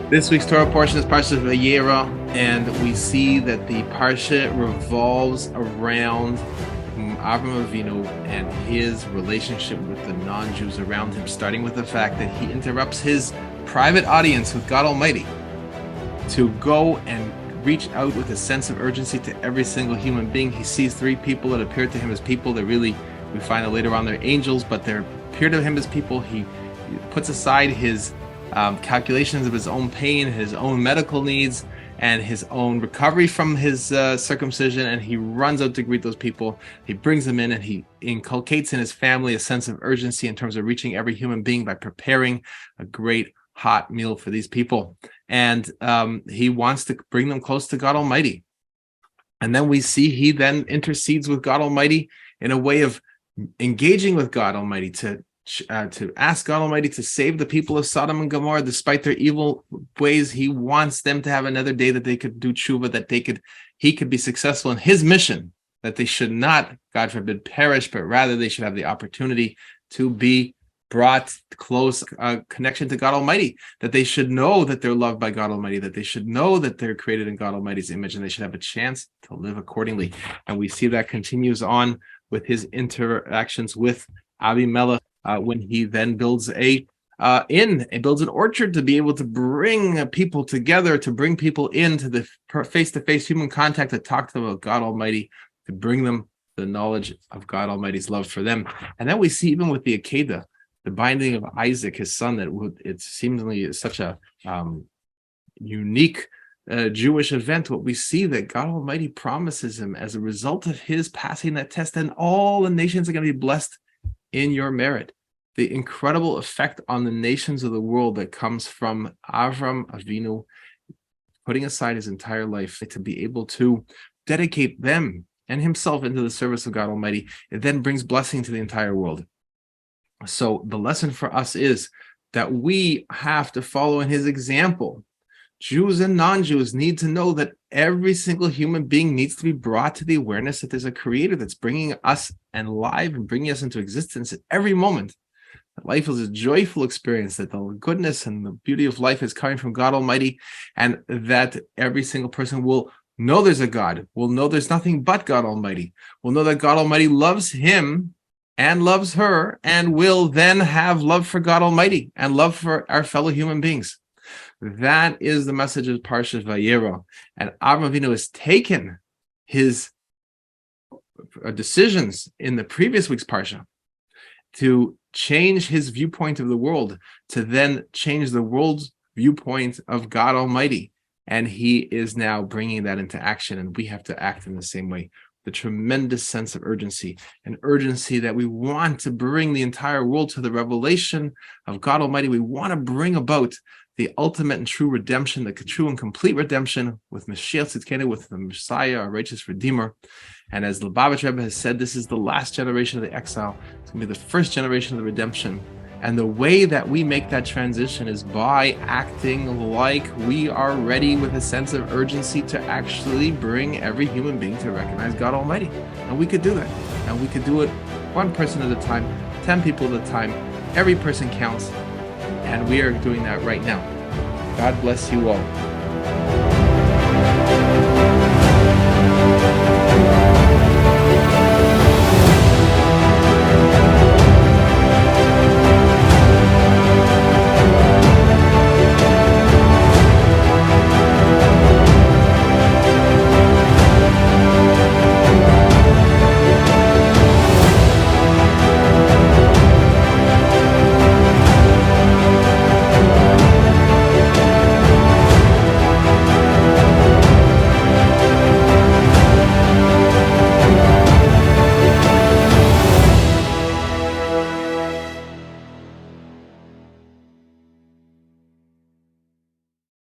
This week's Torah portion is Parshas VaYeira, and we see that the Parsha revolves around Avraham Avinu and his relationship with the non-Jews around him, starting with the fact that he interrupts his private audience with God Almighty to go and reach out with a sense of urgency to every single human being. He sees three people that appear to him as people. That really, we find out later on, they're angels, but they appear to him as people. He puts aside his calculations of his own pain, his own medical needs, and his own recovery from his circumcision, and he runs out to greet those people. He brings them in, and he inculcates in his family a sense of urgency in terms of reaching every human being by preparing a great hot meal for these people. And he wants to bring them close to God Almighty. And then we see he then intercedes with God Almighty in a way of engaging with God Almighty to ask God Almighty to save the people of Sodom and Gomorrah despite their evil ways. He wants them to have another day that they could do tshuva, that he could be successful in his mission, that they should not, God forbid, perish, but rather they should have the opportunity to be brought close connection to God Almighty, that they should know that they're loved by God Almighty, that they should know that they're created in God Almighty's image, and they should have a chance to live accordingly. And we see that continues on with his interactions with Abimelech, when he then builds an orchard to be able to bring people together, to bring people into the face-to-face human contact, to talk to them about God Almighty, to bring them the knowledge of God Almighty's love for them. And then we see even with the Akedah, the binding of Isaac, his son, that it seemingly is such a unique Jewish event. What we see that God Almighty promises him as a result of his passing that test, and all the nations are going to be blessed in your merit. The incredible effect on the nations of the world that comes from Avraham Avinu putting aside his entire life to be able to dedicate them and himself into the service of God Almighty, it then brings blessing to the entire world. So the lesson for us is that we have to follow in his example. Jews and non-Jews need to know that every single human being needs to be brought to the awareness that there's a creator that's bringing us alive and bringing us into existence at every moment. That life is a joyful experience, that the goodness and the beauty of life is coming from God Almighty, and that every single person will know there's a God, will know there's nothing but God Almighty, will know that God Almighty loves him and loves her, and will then have love for God Almighty and love for our fellow human beings. That is the message of Parshas VaYeira. And Avraham Avinu has taken his decisions in the previous week's Parsha to change his viewpoint of the world, to then change the world's viewpoint of God Almighty. And he is now bringing that into action, and we have to act in the same way. The tremendous sense of urgency, an urgency that we want to bring the entire world to the revelation of God Almighty. We want to bring about the ultimate and true redemption, the true and complete redemption with Mashiach Tzidkenu, with the Messiah, our righteous Redeemer. And as the Lubavitch Rebbe has said, this is the last generation of the exile. It's going to be the first generation of the redemption. And the way that we make that transition is by acting like we are ready with a sense of urgency to actually bring every human being to recognize God Almighty. And we could do that. And we could do it one person at a time, 10 people at a time. Every person counts. And we are doing that right now. God bless you all.